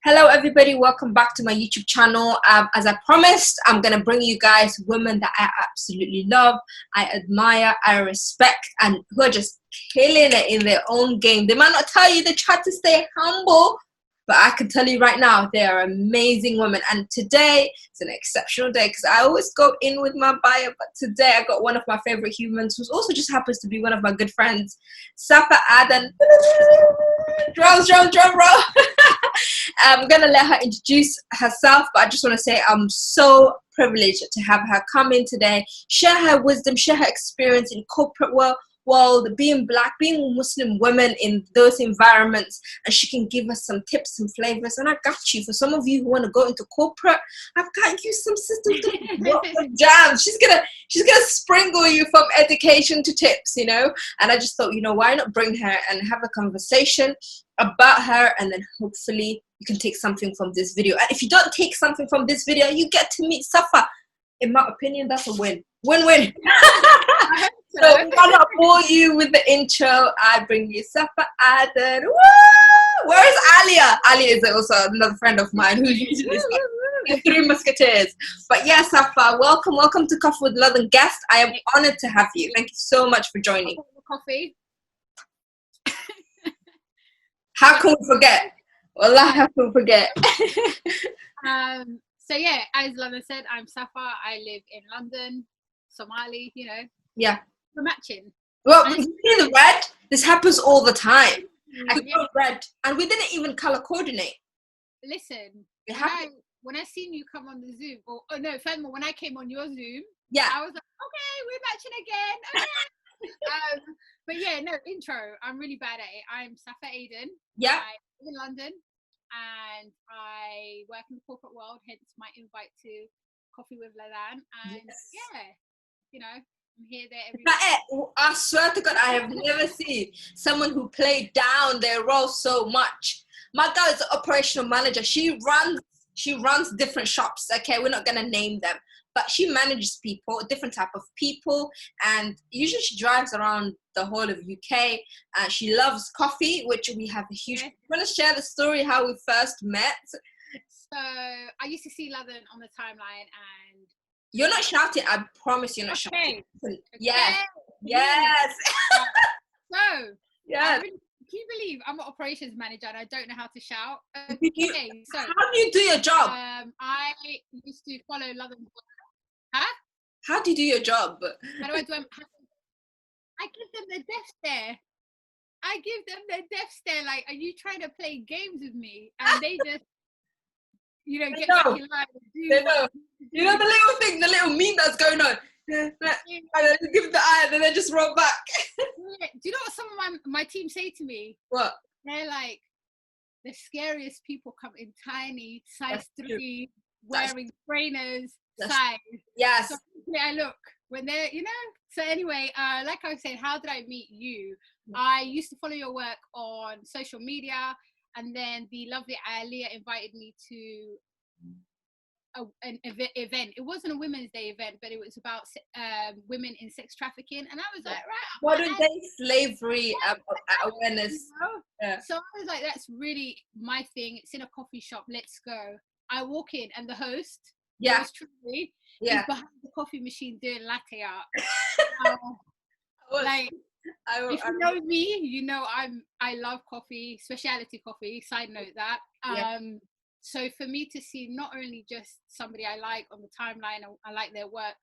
Hello everybody, welcome back to my YouTube channel. As I promised, I'm going to bring you guys women that I absolutely love, I admire, I respect, and who are just killing it in their own game. They might not tell you, they try to stay humble, but I can tell you right now, they are amazing women. And today is an exceptional day because I always go in with my bio, but today I got one of my favorite humans who also just happens to be one of my good friends, Safa Adan. Drum roll. I'm gonna let her introduce herself, but I just want to say I'm so privileged to have her come in today, share her wisdom, share her experience in corporate world, being black, being Muslim women in those environments, and she can give us some tips and flavors. And I got you. For some of you who want to go into corporate, I've got you some systems to jams. She's gonna sprinkle you from education to tips, you know. And I just thought, you know, why not bring her and have a conversation about her, and then hopefully you can take something from this video. And if you don't take something from this video, you get to meet Safa. In my opinion, that's a win-win. So I'll not bore you with the intro. I bring you Safa Adan. Woo! Where is Alia? Alia is also another friend of mine who's usually the Three Musketeers. But yeah, Safa, welcome to Coffee with Ladan guest. I am honored to have you. Thank you so much for joining. Coffee. How can we forget? Wallah, how can we forget? So yeah, as Ladan said, I'm Safa. I live in London, Somali, you know. Yeah. We're matching. Well, you see the red? This happens all the time. I Yeah. red. And we didn't even color coordinate. Listen, It happened. when I seen you come on the Zoom, furthermore, when I came on your Zoom, Yeah. I was like, okay, we're matching again. Okay. But yeah, no, intro. I'm really bad at it. I'm Safa Adan. Yeah. I live in London and I work in the corporate world, hence my invite to Coffee with Ladan. And Yes. yeah, you know, I'm here, there, every I swear to God, I have never seen someone who played down their role so much. My girl is an operational manager. She runs different shops. Okay, we're not gonna name them, but she manages people, different type of people, and usually she drives around the whole of UK. She loves coffee, which we have a huge. Yeah. Want to share the story how we first met? So I used to see Ladan on the timeline, and You're not shouting. I promise you're not shouting. okay. Yes. Yes. So Yes. Can you believe I'm an operations manager and I don't know how to shout? How So do you do your job? I used to follow Ladan. Huh? How do you do your job? How do I do? I give them the death stare. I give them the death stare. Like, are you trying to play games with me? And they just, you know, get back in line. They know. You know the little thing, the little meme that's going on. And then give it the eye, and then they just roll back. Do you know what some of my team say to me? What? They're like, the scariest people come in tiny, size 3, wearing trainers, size. Yes. So I look when they're, you know. So anyway, like I was saying, how did I meet you? I used to follow your work on social media, and then the lovely Alia invited me to an event. It wasn't a Women's Day event, but it was about women in sex trafficking, and I was like, right, modern day slavery awareness. You know? Yeah. So I was like, that's really my thing. It's in a coffee shop. Let's go. I walk in, and the host, yours truly, is behind the coffee machine doing latte art. Like, if you know me, you know I love coffee, specialty coffee. Side note that. So for me to see not only just somebody I like on the timeline, I like their work,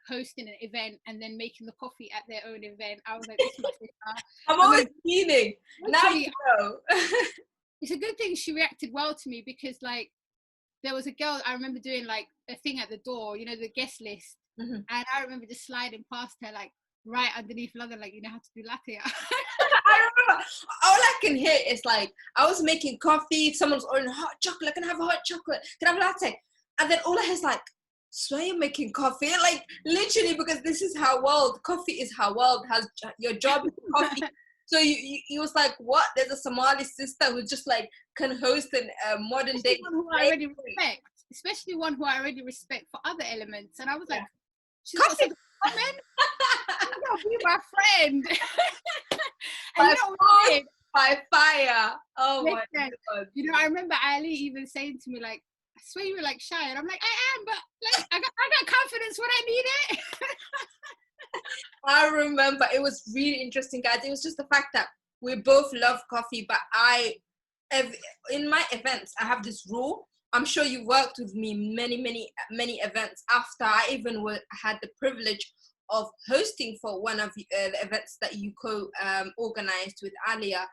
hosting an event and then making the coffee at their own event, I was like, this is my sister. I'm always meaning. Now you know. It's a good thing she reacted well to me, because like there was a girl I remember doing like a thing at the door, you know, the guest list, and I remember just sliding past her like right underneath Ladan, like, you know how to do latte. I remember all I can hear is like, I was making coffee, someone's ordering hot chocolate, can I have a hot chocolate, can I have a latte? And then all I hear is like, swear you're making coffee, like literally, because this is her world. Coffee is her world. Has your job is coffee. So you was like, what? There's a Somali sister who just like can host a modern day. One who I already respect, especially one who I already respect for other elements. And I was like, she's coffee. Be my friend. And you know what by fire. Oh my God. You know, I remember Ali even saying to me, like, I swear you were like shy, and I'm like, I am, but like I got confidence when I need it. I remember it was really interesting, guys. It was just the fact that we both love coffee, but in my events, I have this rule. I'm sure you worked with me many events after I even had the privilege of hosting for one of the events that you organized with Alia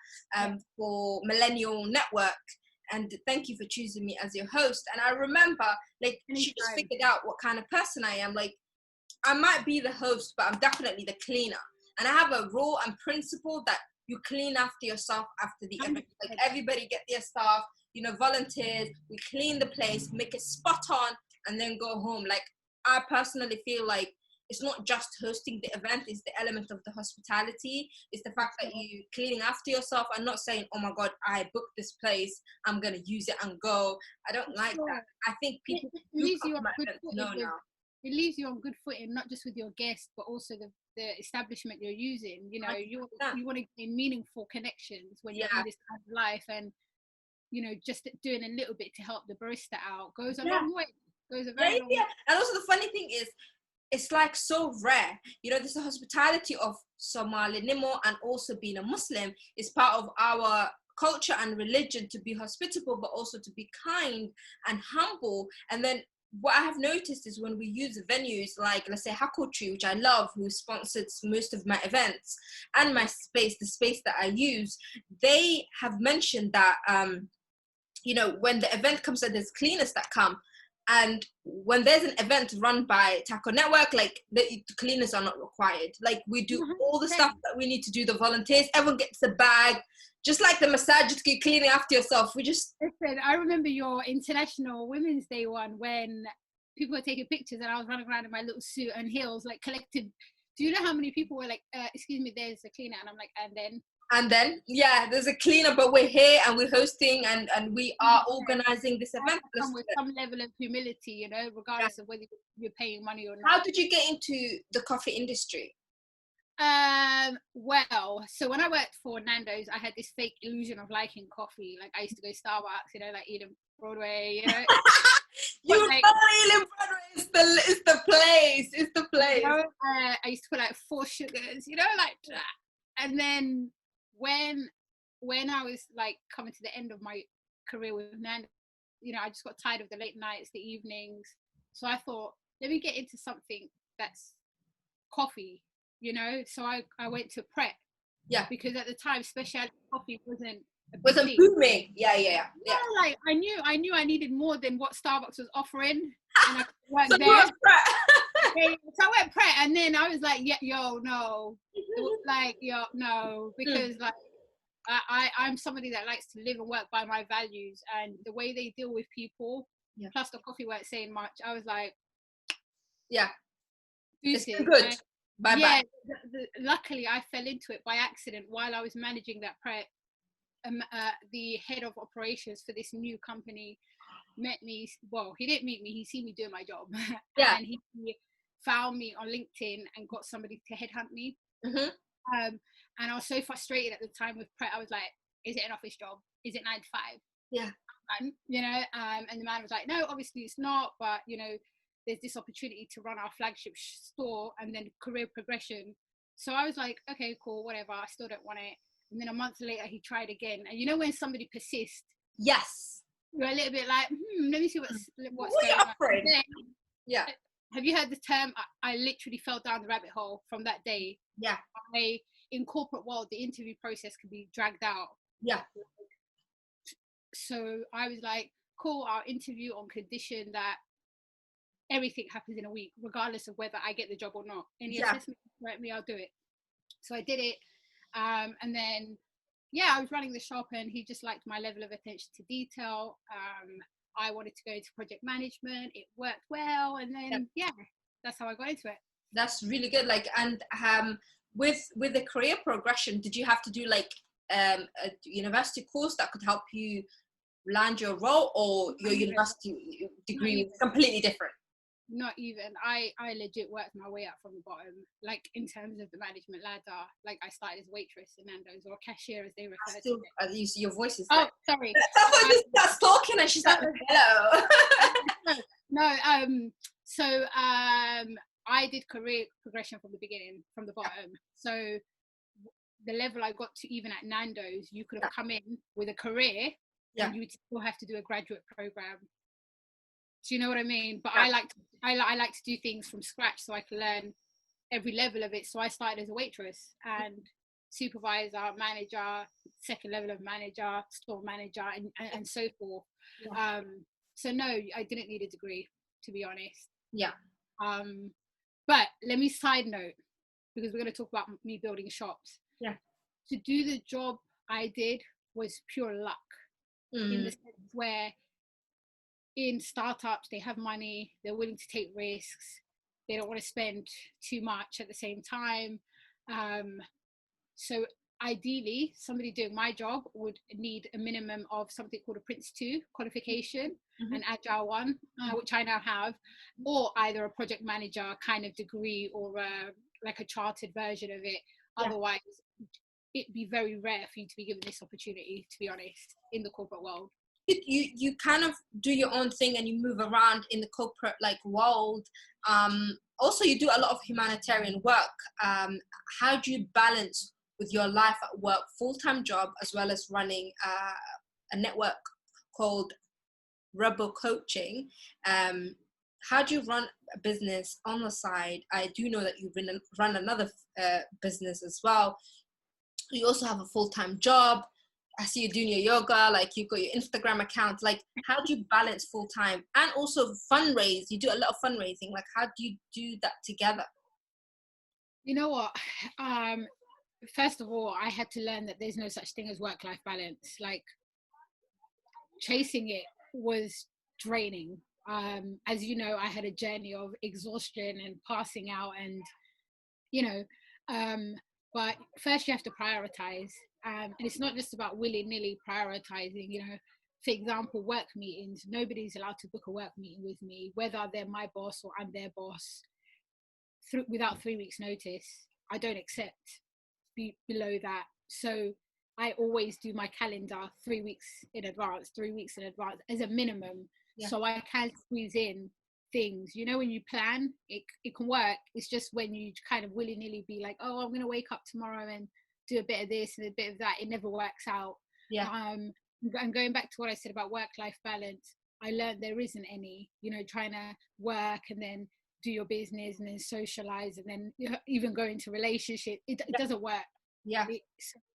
for Millennial Network. And thank you for choosing me as your host. And I remember, like, she just figured out what kind of person I am. Like, I might be the host, but I'm definitely the cleaner. And I have a rule and principle that you clean after yourself after the event. Like, everybody get their stuff, you know, volunteers, we clean the place, make it spot on, and then go home. Like, I personally feel like it's not just hosting the event, it's the element of the hospitality. It's the fact that you cleaning after yourself and not saying, oh my God, I booked this place, I'm going to use it and go. I don't like that. I think people leaves you on good footing. It leaves you on good footing, not just with your guests, but also the establishment you're using. You know, you want to gain meaningful connections when you're in this kind of life, and you know, just doing a little bit to help the barista out goes a long way. Goes a very long way. And also the funny thing is, it's like so rare. You know, this the hospitality of Somali Nimo, and also being a Muslim is part of our culture and religion to be hospitable, but also to be kind and humble. And then what I have noticed is when we use venues like, let's say, Hakotree, which I love, who sponsors most of my events, and my space, the space that I use, they have mentioned that, you know, when the event comes, that there's cleaners that come. And when there's an event run by Taco Network, like, the cleaners are not required. Like, we do all the stuff that we need to do, the volunteers, everyone gets a bag, just like the massage, just keep cleaning after yourself. We just... Listen, I remember your International Women's Day one when people were taking pictures and I was running around in my little suit and heels, like, collective. Do you know how many people were like, excuse me, there's a cleaner? And I'm like, and then, yeah, there's a cleaner, but we're here and we're hosting and we are organizing this event. Come with some level of humility, you know, regardless of whether you're paying money or not. How did you get into the coffee industry? Well, so when I worked for Nando's, I had this fake illusion of liking coffee. Like, I used to go to Starbucks, you know, like Eden Broadway, you know. You know, Eden Broadway is the place. It's the place. You know, I used to put like 4 sugars, you know, like that. And then when I was like coming to the end of my career with Nando's, you know, I just got tired of the late nights, the evenings. So I thought, let me get into something that's coffee, you know. So I went to prep. Yeah. Because at the time, specialty coffee wasn't booming. Yeah. Like I knew I needed more than what Starbucks was offering, and I worked so there. So I went prep, and then I was like, no, because like I'm somebody that likes to live and work by my values, and the way they deal with people, plus the coffee weren't saying much. I was like, it's good. Bye. Luckily, I fell into it by accident while I was managing that prep. The head of operations for this new company met me. Well, he didn't meet me. He seen me doing my job. And he found me on LinkedIn and got somebody to headhunt me. And I was so frustrated at the time with prep. I was like, is it an office job? Is it 9 to 5? Yeah. You know, and the man was like, no, obviously it's not, but you know, there's this opportunity to run our flagship store and then career progression. So I was like, okay, cool, whatever. I still don't want it. And then a month later, he tried again. And you know when somebody persists? Yes. You're a little bit like, let me see what's what going on. Then, yeah. Have you heard the term? I literally fell down the rabbit hole from that day. Yeah. In corporate world, the interview process can be dragged out. Yeah. So I was like, cool, I'll interview on condition that everything happens in a week, regardless of whether I get the job or not. Any assessment let me, I'll do it. So I did it. And then, I was running the shop and he just liked my level of attention to detail. I wanted to go into project management. It worked well. And then, that's how I got into it. That's really good. Like, and with the career progression, did you have to do like a university course that could help you land your role, or your university degree was completely different? Not even. I legit worked my way up from the bottom, like in terms of the management ladder. Like I started as a waitress in Nando's, or cashier as they refer to it. You see your voice is oh like, sorry, I thought you start talking and she's like, hello. no, so I did career progression from the beginning, from the bottom. So the level I got to, even at Nando's, you could have come in with a career and you would still have to do a graduate program. Do you know what I mean? But I like to do things from scratch so I can learn every level of it. So I started as a waitress and supervisor, manager, second level of manager, store manager, and so forth. So no, I didn't need a degree, to be honest. But let me side note, because we're going to talk about me building shops. To do the job I did was pure luck, in the sense where in startups, they have money, they're willing to take risks, they don't want to spend too much at the same time. So ideally, somebody doing my job would need a minimum of something called a Prince 2 qualification, an Agile one, which I now have, or either a project manager kind of degree, or like a chartered version of it. Otherwise, it'd be very rare for you to be given this opportunity, to be honest, in the corporate world. You kind of do your own thing and you move around in the corporate world. Also, you do a lot of humanitarian work. How do you balance with your life at work, full-time job, as well as running a network called Rebel Coaching? How do you run a business on the side? I do know that you've run another business as well. You also have a full-time job. I see you doing your yoga, you've got your Instagram account. How do you balance full-time and also fundraise? You do a lot of fundraising. How do you do that together? You know what? First of all, I had to learn that there's no such thing as work-life balance. Chasing it was draining. As you know, I had a journey of exhaustion and passing out, and but first you have to prioritize, and it's not just about willy-nilly prioritizing. For example, work meetings, nobody's allowed to book a work meeting with me, whether they're my boss or I'm their boss, without 3 weeks notice. I don't accept below that. So I always do my calendar 3 weeks in advance as a minimum. So I can squeeze in things. When you plan, it can work. It's just when you kind of willy-nilly be like, oh, I'm going to wake up tomorrow and do a bit of this and a bit of that, it never works out. And going back to what I said about work-life balance, I learned there isn't any. Trying to work and then do your business and then socialize and then even go into relationship, it doesn't work.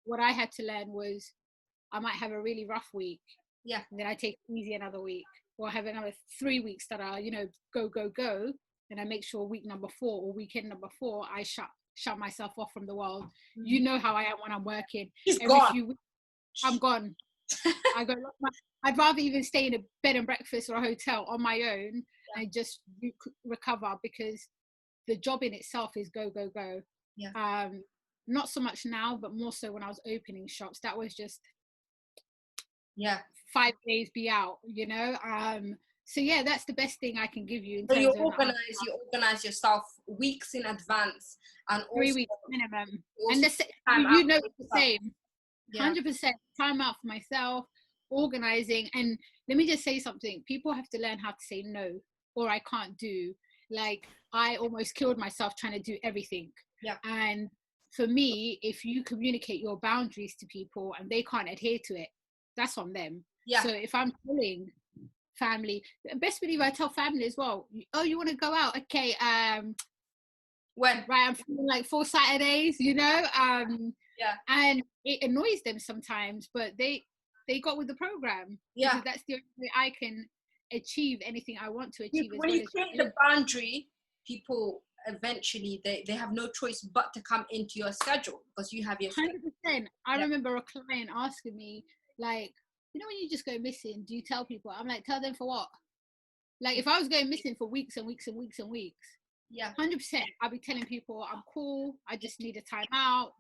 What I had to learn was I might have a really rough week, and then I take it easy another week, or I have another 3 weeks that are go, and I make sure week number 4 or weekend number 4 I shut myself off from the world. You know how I am when I'm working. Every few weeks I'm gone. I'd rather even stay in a bed and breakfast or a hotel on my own and just recover, because the job in itself is go. Not so much now, but more so when I was opening shops. That was just 5 days be out, so that's the best thing I can give you. So you organize yourself weeks in advance, and 3 weeks minimum, and it's the same. 100% time out for myself, organizing. And let me just say something, people have to learn how to say no, or I can't do. I almost killed myself trying to do everything. And for me, if you communicate your boundaries to people and they can't adhere to it, that's on them. So if I'm telling family, best believe I tell family as well, oh, you want to go out? Okay, when? Right, I'm feeling 4 Saturdays, and it annoys them sometimes, but they got with the program. Because that's the only way I can achieve anything I want to achieve. When you create the boundary, people eventually they have no choice but to come into your schedule, because you have your 100%. I remember a client asking me, when you just go missing, do you tell people? I'm like, tell them for what? If I was going missing for weeks and weeks and weeks and weeks, 100%, I'll be telling people I'm cool, I just need a time out.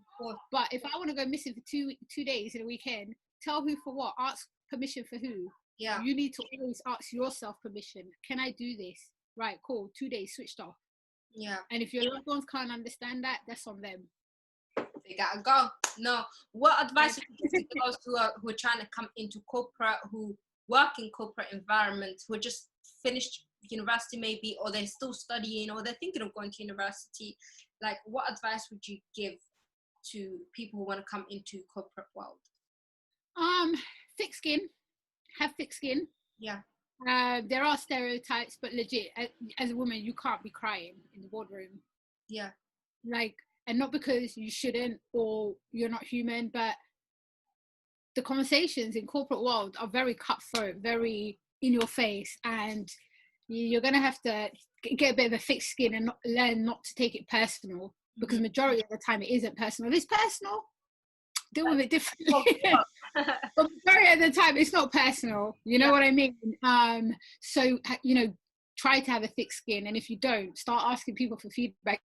But if I want to go missing for 2 days in a weekend, tell who for what? Ask permission for who? You need to always ask yourself permission. Can I do this? right, cool, 2 days switched off. Yeah. And if your loved ones can't understand that, that's on them. They gotta go. No. What advice would you give to those who are trying to come into corporate, who work in corporate environments, who just finished university maybe, or they're still studying, or they're thinking of going to university? Like, what advice would you give to people who want to come into corporate world? Thick skin. Have thick skin. Yeah. There are stereotypes, but legit, as a woman, you can't be crying in the boardroom. Yeah. Like, and not because you shouldn't or you're not human, but the conversations in corporate world are very cutthroat, very in your face, and you're going to have to get a bit of a thick skin and learn not to take it personal, because majority of the time it isn't personal. If it's personal, deal with it differently. But majority of the time it's not personal, you know what I mean? So, you know, try to have a thick skin, and if you don't, start asking people for feedback.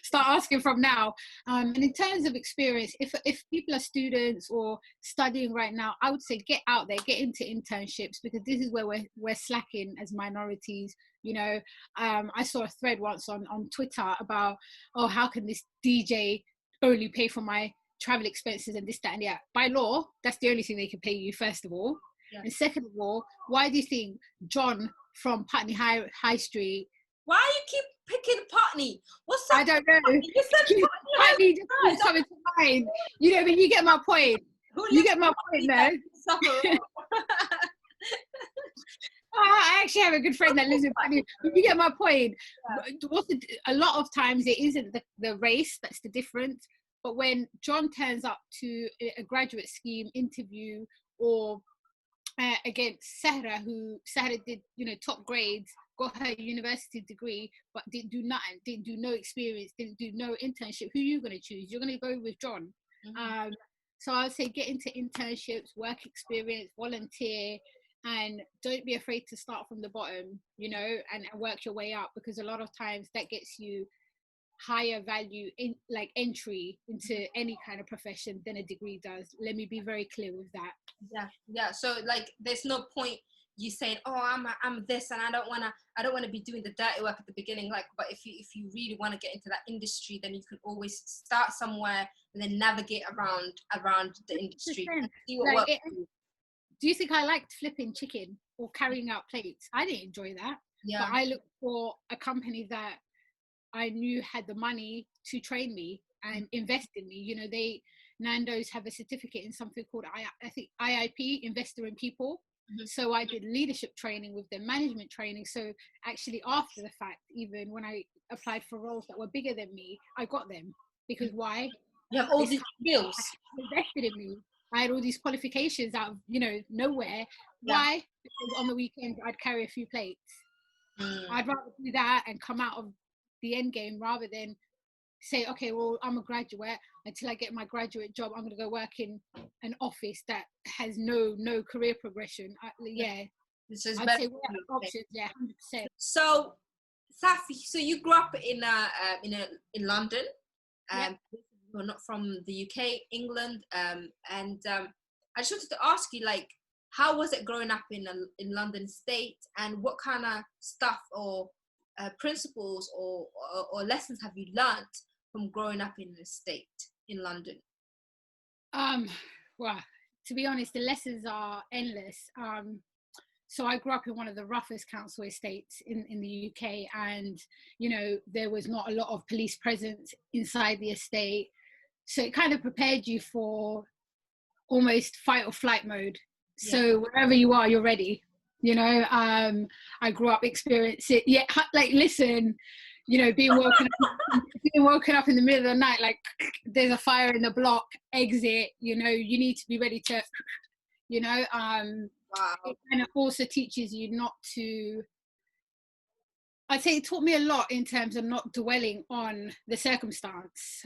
Start asking from now. And in terms of experience, if people are students or studying right now, I would say get out there, get into internships, because this is where we're slacking as minorities. You know, I saw a thread once on Twitter about, oh, how can this DJ only pay for my travel expenses and this, that, and that? By law, that's the only thing they can pay you, first of all. And second of all, why do you think John from Putney High Street, why you keep picking Putney? What's up? I don't know. You said Putney just coming to mind. You know, but you get my point. You get my point, though. I actually have a good friend that lives in Putney. You get my point. A lot of times it isn't the race that's the difference. But when John turns up to a graduate scheme interview, or against Sahra, who Sahra did, you know, top grades, got her university degree, but didn't do nothing, didn't do no experience, didn't do no internship, who are you going to choose? You're going to go with John. So I would say get into internships, work experience, volunteer, and don't be afraid to start from the bottom, you know, and work your way up, because a lot of times that gets you higher value in like entry into any kind of profession than a degree does. Let me be very clear with that. Yeah. So like, there's no point you saying, oh, I'm this, and I don't want to be doing the dirty work at the beginning. Like, but if you really want to get into that industry, then you can always start somewhere and then navigate around the industry and see what works. Do you think I liked flipping chicken or carrying out plates? I didn't enjoy that. Yeah. But I looked for a company that I knew had the money to train me and invest in me. You know, Nando's have a certificate in something called I think IIP, Investor in People. So I did leadership training with them, management training. So actually after the fact, even when I applied for roles that were bigger than me, I got them. Because why? You have all these skills. Invested in me. I had all these qualifications out of, you know, nowhere. Why? Because on the weekend I'd carry a few plates. I'd rather do that and come out of the end game rather than say, okay, well, I'm a graduate. Until I get my graduate job, I'm going to go work in an office that has no career progression. I'd say we have options. Yeah, 100%. So, Safi, so you grew up in London. You're not from the UK, England, and I just wanted to ask you, like, how was it growing up in London State, and what kind of stuff or principles or lessons have you learned from growing up in the state in London? Well, to be honest, the lessons are endless. So I grew up in one of the roughest council estates in the UK, and you know, there was not a lot of police presence inside the estate, so it kind of prepared you for almost fight or flight mode. So wherever you are, you're ready. You know, I grew up experiencing it. Like, listen, you know, being woken up in the middle of the night, like there's a fire in the block, exit, you know, you need to be ready to, you know, wow. It kind of also teaches you not to, I'd say it taught me a lot in terms of not dwelling on the circumstance.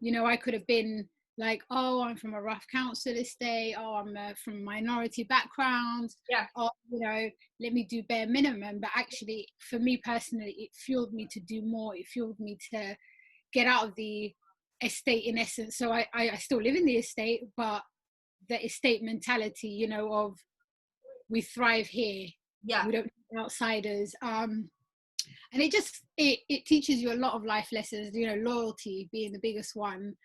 You know, I could have been like, oh, I'm from a rough council estate, oh, I'm from a minority background, or, you know, let me do bare minimum. But actually, for me personally, it fueled me to do more. It fueled me to get out of the estate, in essence. So I still live in the estate, but the estate mentality, you know, of we thrive here, Yeah. We don't need outsiders. And it teaches you a lot of life lessons, you know, loyalty being the biggest one.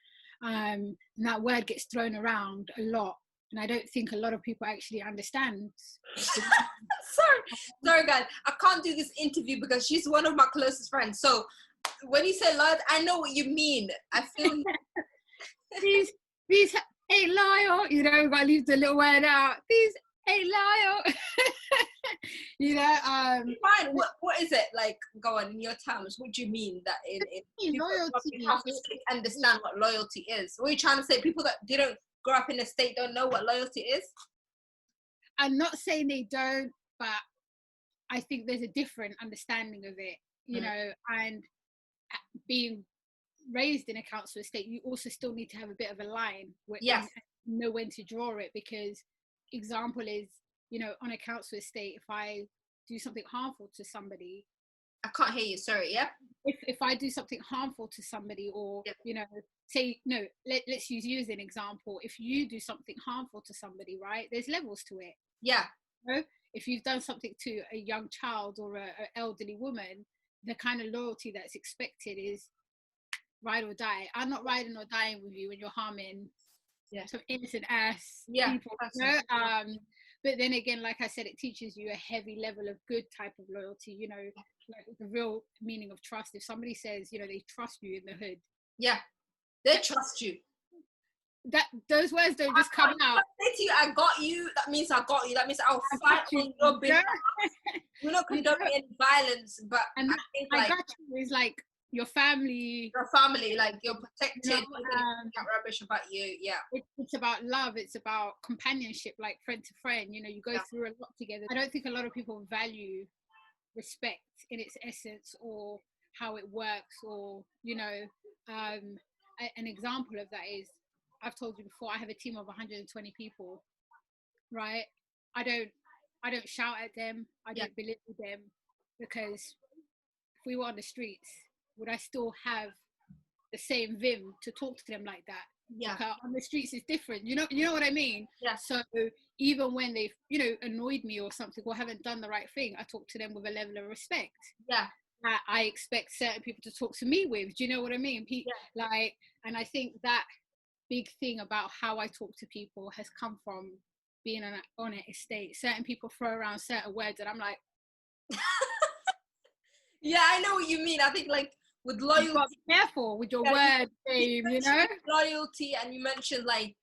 And that word gets thrown around a lot. And I don't think a lot of people actually understand. sorry guys, I can't do this interview because she's one of my closest friends. So when you say loyal, I know what you mean. I feel these ain't loyal, you know, gotta leave the little word out. These ain't loyal. You know, fine. What is it like? Go on, in your terms. What do you mean that in loyalty? Have to understand what loyalty is. What are you trying to say? People that didn't grow up in the state don't know what loyalty is? I'm not saying they don't, but I think there's a different understanding of it, you know, and being raised in a council estate, you also still need to have a bit of a line where you know when to draw it, because example is, you know, on a council estate, if I do something harmful to somebody, I can't hear you, sorry. Yeah, if I do something harmful to somebody, or you know, say no, let's use you as an example. If you do something harmful to somebody, right, there's levels to it. Yeah. You know? If you've done something to a young child or an elderly woman, the kind of loyalty that's expected is ride or die. I'm not riding or dying with you when you're harming some innocent ass people. You know? But then again, like I said, it teaches you a heavy level of good type of loyalty, you know, like the real meaning of trust. If somebody says, you know, they trust you in the hood. Yeah, they trust you. That those words don't just come out. Say to you, I got you. That means I got you. That means I'll fight on your behalf. We're not condoning any violence, but and I think I got you is like your family. Your family, like you're protected. You know, rubbish about you. Yeah. It's about love. It's about companionship, like friend to friend. You know, you go through a lot together. I don't think a lot of people value respect in its essence or how it works, or you know, an example of that is, I've told you before, I have a team of 120 people, right? I don't shout at them. I don't belittle them, because if we were on the streets, would I still have the same vim to talk to them like that? Yeah. Because on the streets is different. You know what I mean? Yeah. So even when they've, you know, annoyed me or something, or haven't done the right thing, I talk to them with a level of respect. Yeah. I expect certain people to talk to me with. Do you know what I mean? Like, and I think that big thing about how I talk to people has come from being on an estate. Certain people throw around certain words and I'm like, yeah, I know what you mean. I think like with loyalty, be careful with your word game, you know. Loyalty, and you mentioned like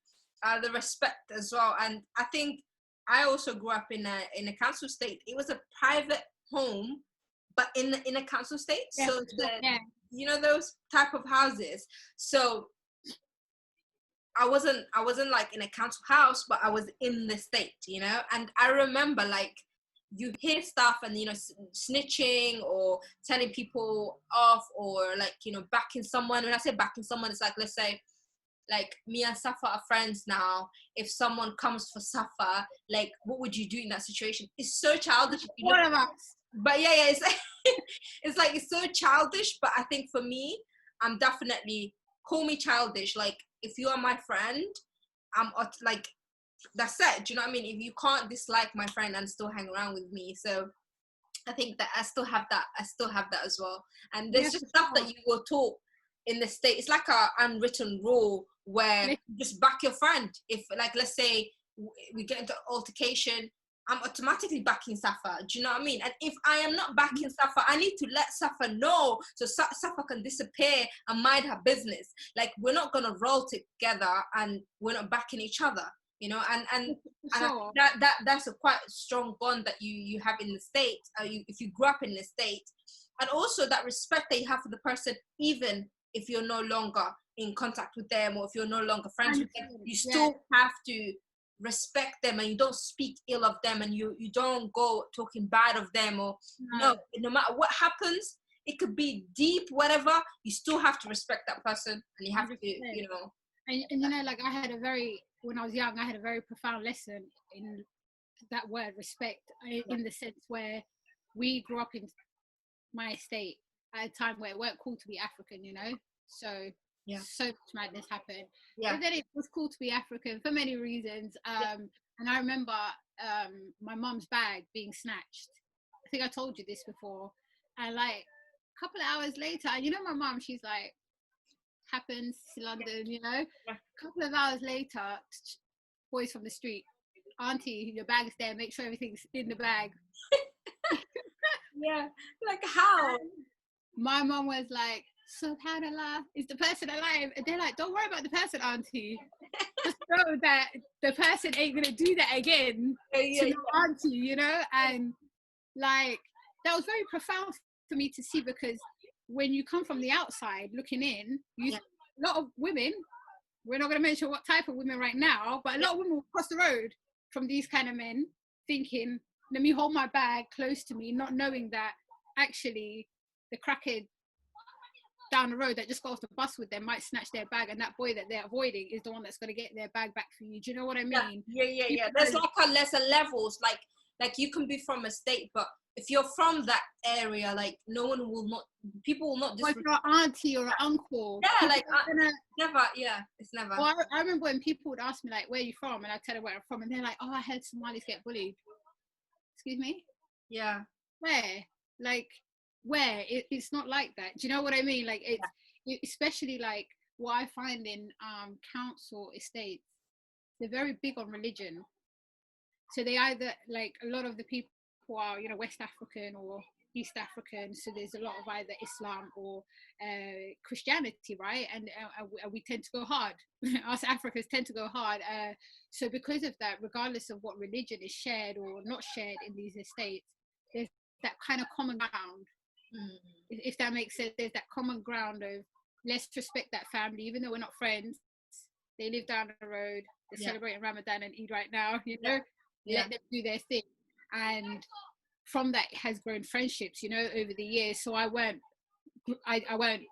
the respect as well. And I think I also grew up in a council estate. It was a private home, but in a council estate. So you know those type of houses. So I wasn't like in a council house, but I was in the state, you know. And I remember like you hear stuff and, you know, snitching or telling people off, or like, you know, backing someone. When I say backing someone, it's like, let's say like me and Safa are friends now. If someone comes for Safa, like what would you do in that situation? It's so childish. One of us. But yeah, it's it's like it's so childish. But I think for me, I'm definitely, call me childish. Like if you are my friend, I'm like, that's it. Do you know what I mean? If you can't dislike my friend and still hang around with me, so I think that I still have that as well. And there's just stuff that you will talk in the state. It's like a unwritten rule where you just back your friend. If like, let's say we get into altercation, I'm automatically backing Safa. Do you know what I mean? And if I am not backing Safa, I need to let Safa know so Safa can disappear and mind her business. Like we're not gonna roll together and we're not backing each other. You know, and that's a quite strong bond that you have in the state. If you grew up in the state, and also that respect that you have for the person, even if you're no longer in contact with them or if you're no longer friends with them, you still have to respect them, and you don't speak ill of them, and you don't go talking bad of them, or no matter what happens, it could be deep, whatever, you still have to respect that person, and you have to, you know. And you know, like when I was young, I had a very profound lesson in that word respect, in the sense where we grew up in my estate at a time where it weren't cool to be African, you know, so so much madness happened. But then it was cool to be African for many reasons. And I remember my mum's bag being snatched. I think I told you this before. And like a couple of hours later, you know, my mum, she's like, happens to London, you know. A couple of hours later, boys from the street, auntie, your bag is there, make sure everything's in the bag. Yeah, like how? My mom was like, subhanallah, is the person alive? And they're like, don't worry about the person, auntie. Just know that the person ain't gonna do that again to your auntie, you know. And like, that was very profound for me to see, because when you come from the outside looking in, a lot of women, we're not going to mention what type of women right now, but a lot of women will cross the road from these kind of men thinking, let me hold my bag close to me, not knowing that actually the crackhead down the road that just got off the bus with them might snatch their bag, and that boy that they're avoiding is the one that's going to get their bag back for you. Do you know what I mean? Yeah. There's like a lesser levels. Like you can be from a state, but if you're from that area, like people will not disrespect. Like your auntie or uncle. Yeah, like never. Yeah, it's never. Well, I remember when people would ask me like, "Where are you from?" and I tell them where I'm from, and they're like, "Oh, I heard Somalis get bullied." Excuse me? Yeah. Where? Like, where? It's not like that. Do you know what I mean? Like, especially like what I find in council estates, they're very big on religion. So they either, like, a lot of the people are, you know, West African or East African, so there's a lot of either Islam or Christianity, right? And we tend to go hard. Us Africans tend to go hard. So because of that, regardless of what religion is shared or not shared in these estates, there's that kind of common ground. If that makes sense, there's that common ground of, let's respect that family, even though we're not friends. They live down the road. They're celebrating Ramadan and Eid right now, you know. Let them do their thing. And from that has grown friendships, you know, over the years. So I weren't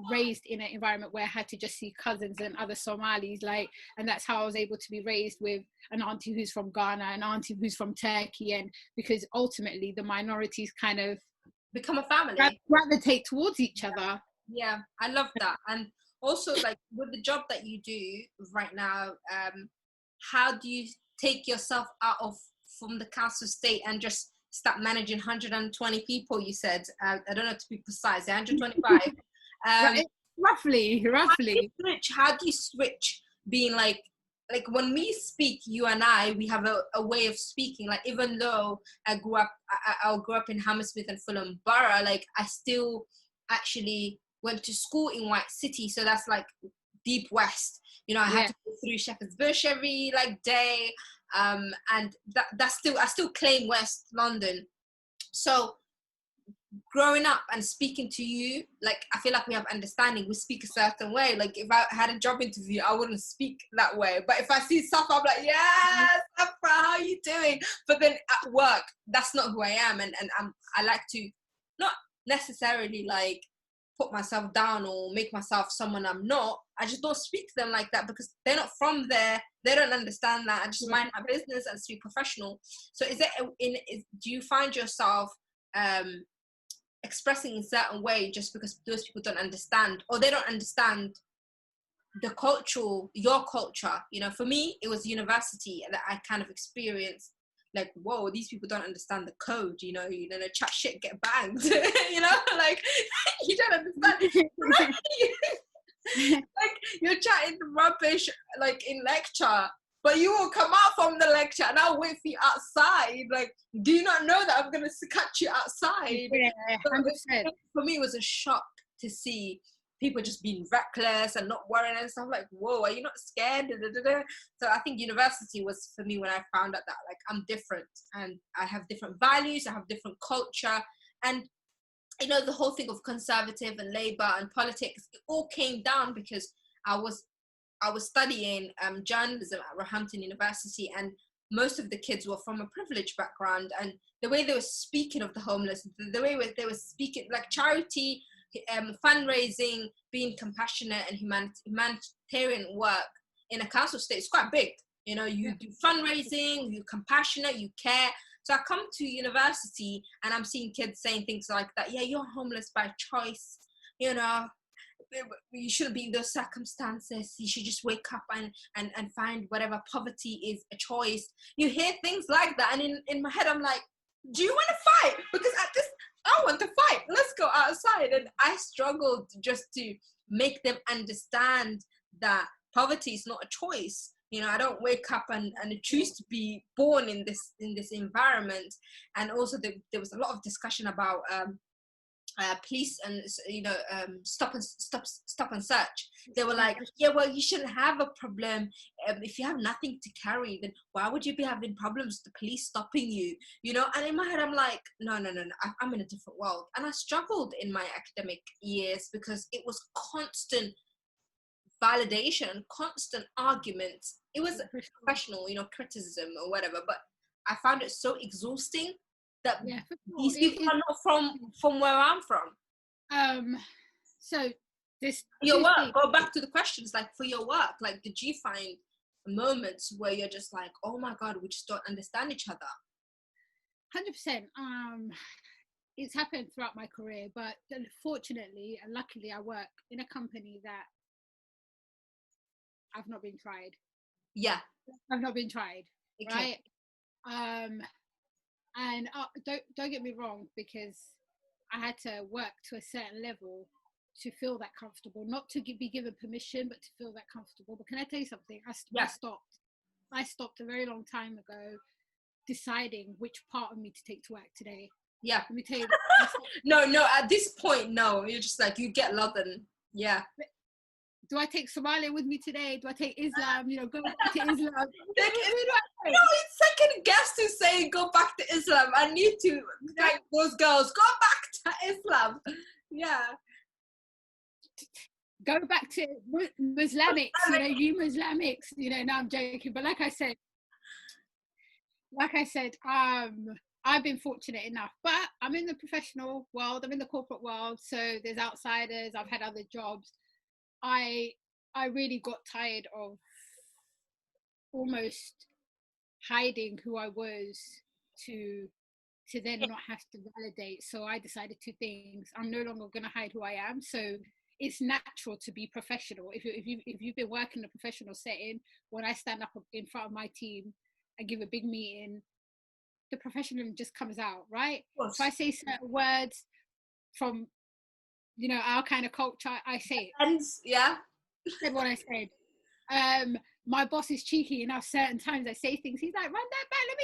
raised in an environment where I had to just see cousins and other Somalis, like, and that's how I was able to be raised with an auntie who's from Ghana, an auntie who's from Turkey, and because ultimately the minorities kind of become a family, gravitate towards each other. Yeah, I love that. And also, like, with the job that you do right now, how do you take yourself out of from the council state and just start managing 120 people? You said, I don't know to be precise, 125. Roughly. How do you switch being like when we speak, you and I, we have a way of speaking. Like, even though I grew up in Hammersmith and Fulham Borough, like, I still actually went to school in White City, so that's like deep west. You know, I had to go through Shepherd's Bush every like day, and that's still, I still claim West London. So growing up and speaking to you, like, I feel like we have understanding. We speak a certain way. Like, if I had a job interview, I wouldn't speak that way. But if I see stuff, I'm like, yes, Afra, how are you doing? But then at work, that's not who I am. And I like to not necessarily like put myself down or make myself someone I'm not. I just don't speak to them like that because they're not from there. They don't understand that. I just mind my business and speak professional. So do you find yourself expressing in a certain way just because those people don't understand, or they don't understand your culture? You know, for me, it was university that I kind of experienced, like, whoa, these people don't understand the code, you know, chat shit, get banged, you know, like, you don't understand. Like, you're chatting rubbish, like, in lecture, but you will come out from the lecture and I'll wait for you outside. Like, do you not know that I'm going to catch you outside? Yeah, 100%. So for me, it was a shock to see people just being reckless and not worrying and stuff. Like, whoa, are you not scared? So I think university was for me when I found out that, like, I'm different and I have different values, I have different culture. And, you know, the whole thing of conservative and Labour and politics, it all came down because I was studying journalism at Roehampton University, and most of the kids were from a privileged background, and the way they were speaking of the homeless, the way they were speaking, like, charity, fundraising, being compassionate and humanitarian work in a council state is quite big. You know, you do fundraising, you're compassionate, you care. So I come to university and I'm seeing kids saying things like that. Yeah, you're homeless by choice, you know, you shouldn't be in those circumstances. You should just wake up and find whatever. Poverty is a choice. You hear things like that, and in my head I'm like, do you want to fight? Because at this, I want to fight. Let's go outside. And I struggled just to make them understand that poverty is not a choice. I don't wake up and choose to be born in this environment. And also there was a lot of discussion about police and stop and search. They were like, yeah, well, you shouldn't have a problem if you have nothing to carry. Then why would you be having problems with the police stopping you? And in my head I'm like, no, I'm in a different world. And I struggled in my academic years because it was constant validation, constant arguments. It was professional, criticism or whatever, but I found it so exhausting that these people are not from where I'm from. So this your work, go back to the questions, like for your work, like did you find moments where you're just like, oh my God, we just don't understand each other? 100%. It's happened throughout my career, but fortunately and luckily I work in a company that I've not been tried. Yeah. I've not been tried. Okay. Right. And don't get me wrong, because I had to work to a certain level to feel that comfortable, not to be given permission, but to feel that comfortable. But can I tell you something? I stopped a very long time ago deciding which part of me to take to work today. Yeah. Let me tell you. No, at this point, no. You're just like, you get Ladan. Yeah. Do I take Somalia with me today? Do I take Islam? Go back to Islam. It's second guess to say go back to Islam. I need to like those girls. Go back to Islam. Yeah. Go back to Muslimics. You Muslimics. No, I'm joking. But like I said, I've been fortunate enough. But I'm in the professional world. I'm in the corporate world. So there's outsiders. I've had other jobs. I really got tired of almost hiding who I was to then not have to validate. So I decided two things. I'm no longer going to hide who I am. So it's natural to be professional. If you've been working in a professional setting, when I stand up in front of my team and give a big meeting, the professionalism just comes out, right? If I say certain words from our kind of culture, I say it. Yeah. Said what I said. My boss is cheeky enough. Certain times I say things. He's like, "Run that back. Let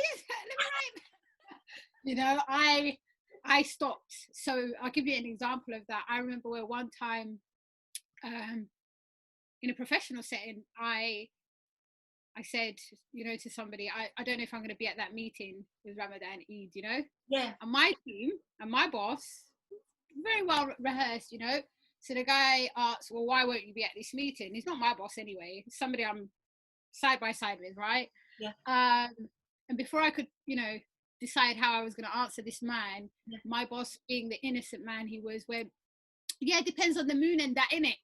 me write." I stopped. So I'll give you an example of that. I remember where one time, in a professional setting, I said, to somebody, I don't know if I'm going to be at that meeting with Ramadan Eid. Yeah. And my team and my boss, very well rehearsed, So the guy asks, well, why won't you be at this meeting? He's not my boss anyway. It's somebody I'm side by side with, right? Yeah. And before I could, decide how I was going to answer this man, my boss, being the innocent man he was, went, yeah, it depends on the moon and that, innit?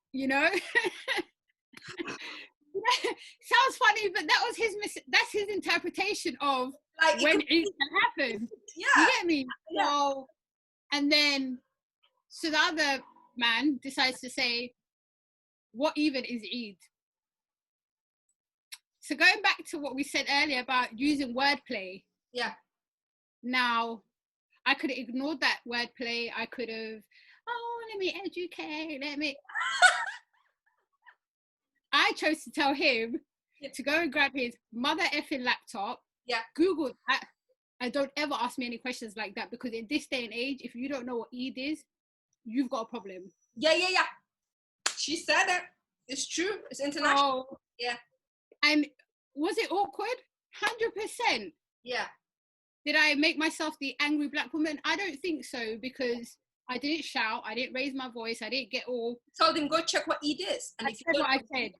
Sounds funny, but that was that's his interpretation of like when it can happen. Yeah. You get me? Yeah. So, and then, so the other man decides to say, what even is Eid? So going back to what we said earlier about using wordplay. Yeah. Now, I could have ignored that wordplay. I could have, let me educate, I chose to tell him to go and grab his mother effing laptop. Yeah. Google that. And don't ever ask me any questions like that, because in this day and age, if you don't know what Eid is, you've got a problem. Yeah. She said it. It's true. It's international. Oh. Yeah. And was it awkward? 100%. Yeah. Did I make myself the angry black woman? I don't think so, because I didn't shout, I didn't raise my voice, I didn't get all... Told him, go check what Eid is. And I said what I said.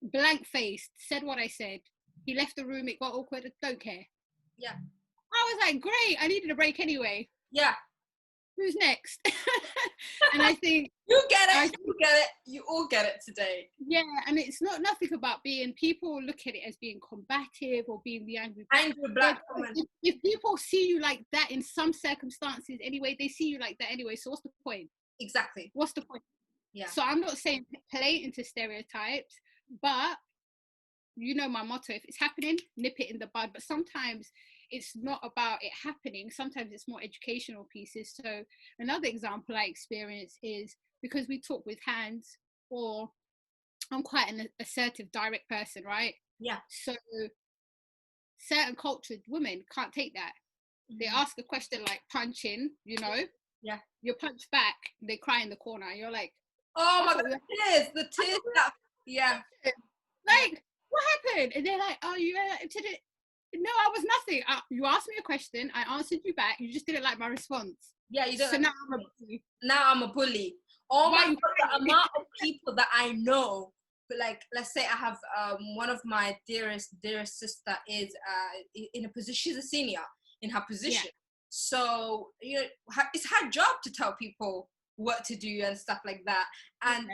Blank-faced, said what I said. He left the room, it got awkward, I don't care. Yeah. I was like, great, I needed a break anyway. Yeah. Who's next? And I think... You get it, you all get it today. Yeah, and it's nothing about people look at it as being combative or being the angry black woman. If people see you like that in some circumstances anyway, they see you like that anyway, so what's the point? Exactly. What's the point? So I'm not saying play into stereotypes, but you know my motto, if it's happening, nip it in the bud. But sometimes it's not about it happening. Sometimes it's more educational pieces. So another example I experience is because we talk with hands, or I'm quite an assertive, direct person, right? Yeah. So certain cultured women can't take that. They ask a question like punching, you know? Yeah. You punch back, they cry in the corner. You're like, oh my God, the tears that, yeah. Like, what happened? And they're like, oh, you no, I was nothing. You asked me a question, I answered you back. You just didn't like my response. Yeah, you don't. So now I'm a bully. Now I'm a bully. Oh my God, the amount of people that I know. But like, let's say I have one of my dearest sister is in a position. She's a senior in her position. Yeah. So you know, it's her job to tell people what to do and stuff like that. And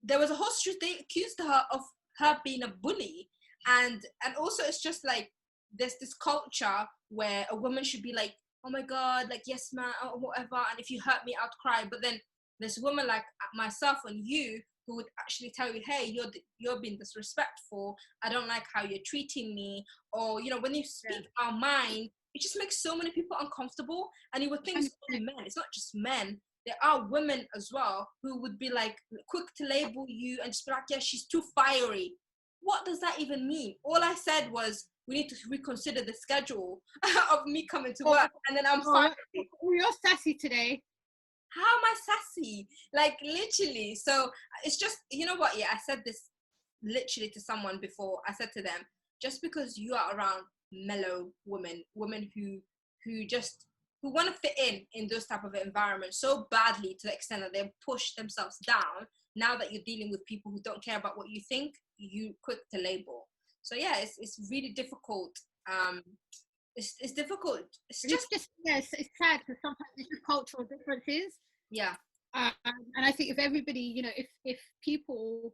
there was a whole street. They accused her of her being a bully, and also it's just like there's this culture where a woman should be like, oh my God, like, yes ma'am, or whatever, and if you hurt me I'll cry. But then there's women like myself and you who would actually tell you, hey, you're being disrespectful, I don't like how you're treating me. Or you know, when you speak our mind, it just makes so many people uncomfortable. And you would think it's only men. It's not just men. There are women as well who would be like quick to label you and just be like, yeah, she's too fiery. What does that even mean? All I said was, we need to reconsider the schedule of me coming to work, and then I'm fiery. You're sassy today. How am I sassy? Like, literally. So it's just, you know what? Yeah, I said this literally to someone before. I said to them, just because you are around mellow women who want to fit in those type of environments so badly to the extent that they push themselves down. Now that you're dealing with people who don't care about what you think, you quick to label. So yeah, it's really difficult. It's difficult. It's just yes, it's sad because sometimes it's just cultural differences. Yeah. And I think if everybody, you know, if people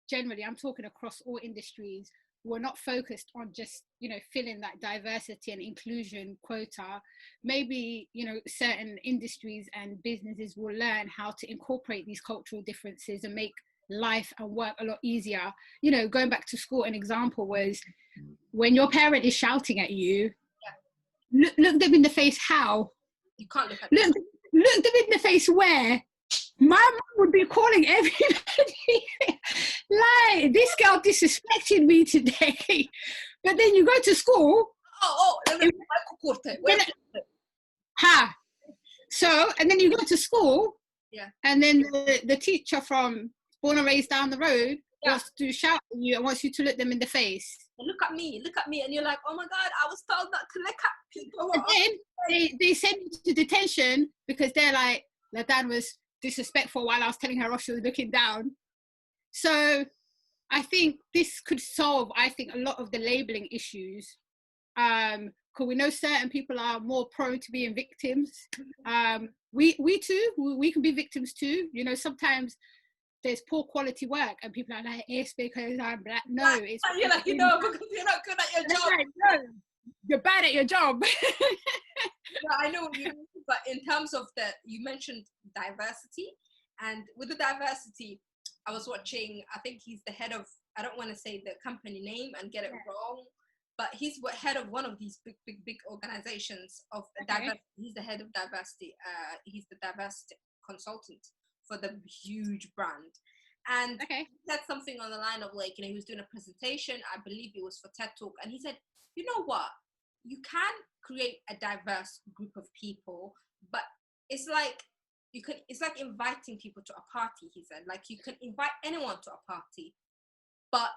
generally, I'm talking across all industries, were not focused on just, you know, filling that diversity and inclusion quota, maybe, you know, certain industries and businesses will learn how to incorporate these cultural differences and make life and work a lot easier. You know, going back to school, an example was when your parent is shouting at you, look them in the face. How? You can't look at them. Look them in the face where? My mom would be calling everybody like, this girl disrespected me today. But then you go to school. So, and then you go to school. Yeah. And then the teacher from born and raised down the road wants to shout at you and wants you to look them in the face. Look at me, and you're like, oh my God, I was told not to look at people. And then they send you to detention because they're like, Ladan was disrespectful while I was telling her off, she was looking down. So I think this could solve, I think, a lot of the labeling issues. Because we know certain people are more prone to being victims. We too, we can be victims too. You know, sometimes there's poor quality work and people are like, it's because I'm black. No, it's you're like, you know, because you're not good at your job. Like, no, you're bad at your job. No, I know what you mean, but in terms of you mentioned diversity, and with the diversity, I was watching, I think he's the head of, I don't want to say the company name and get it wrong, but he's head of one of these big organizations of diversity. He's the head of diversity. He's the diversity consultant for the huge brand. And he said something on the line of like, you know, he was doing a presentation, I believe it was for TED Talk, and he said, you know what, you can create a diverse group of people, but it's like it's like inviting people to a party. He said, like, you can invite anyone to a party, but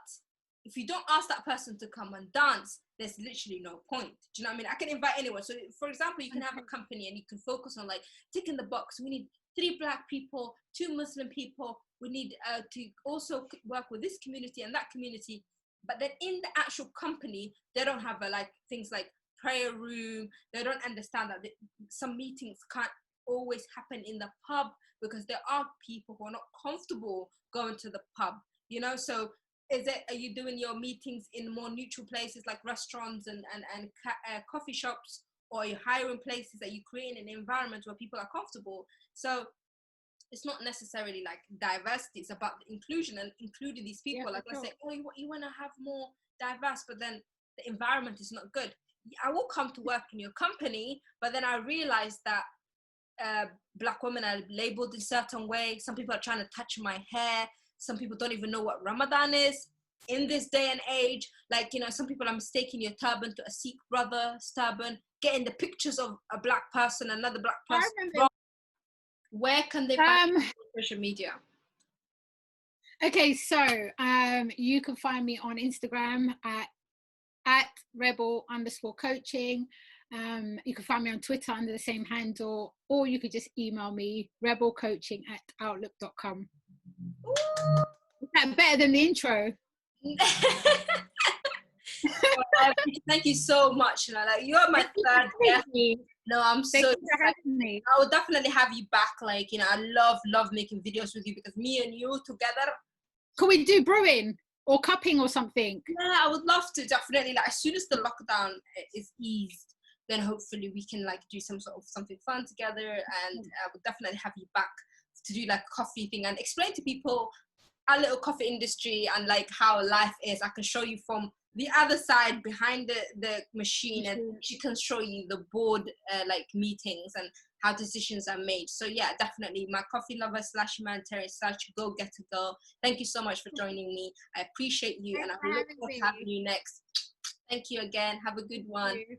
if you don't ask that person to come and dance, there's literally no point. Do you know what I mean? I can invite anyone. So for example, you can have a company and you can focus on like ticking the box. We need 3 Black people, 2 Muslim people. We need to also work with this community and that community. But then in the actual company, they don't have like things like prayer room. They don't understand that some meetings can't always happen in the pub because there are people who are not comfortable going to the pub, you know. So are you doing your meetings in more neutral places like restaurants and coffee shops, or are you hiring places that you create an environment where people are comfortable? So it's not necessarily like diversity, it's about the inclusion and including these people. Like I say, oh, you want to have more diverse, but then the environment is not good. I will come to work in your company, but then I realized that Black women are labeled in a certain way. Some people are trying to touch my hair. Some people don't even know what Ramadan is in this day and age. Like, you know, some people are mistaking your turban to a Sikh brother's turban, getting the pictures of a Black person, another Black person. Where can they find you on social media? Okay, so you can find me on Instagram at rebel_coaching. You can find me on Twitter under the same handle, or you could just email me rebelcoaching@outlook.com. Is that better than the intro? Thank you so much. Like, you're my third guest. No, I'm so excited. I will definitely have you back. Like, you know, I love making videos with you, because me and you together. Could we do brewing or cupping or something? Yeah, I would love to, definitely. Like, as soon as the lockdown is eased, then hopefully we can like do some sort of something fun together, and I would definitely have you back to do like a coffee thing and explain to people our little coffee industry and like how life is. I can show you from the other side behind the machine, and she can show you the board like meetings and how decisions are made. So yeah, definitely my coffee lover / humanitarian / go-getter girl. Thank you so much for joining me. I appreciate you, and I look forward to having you next. Thank you again. Have a good one. Bye.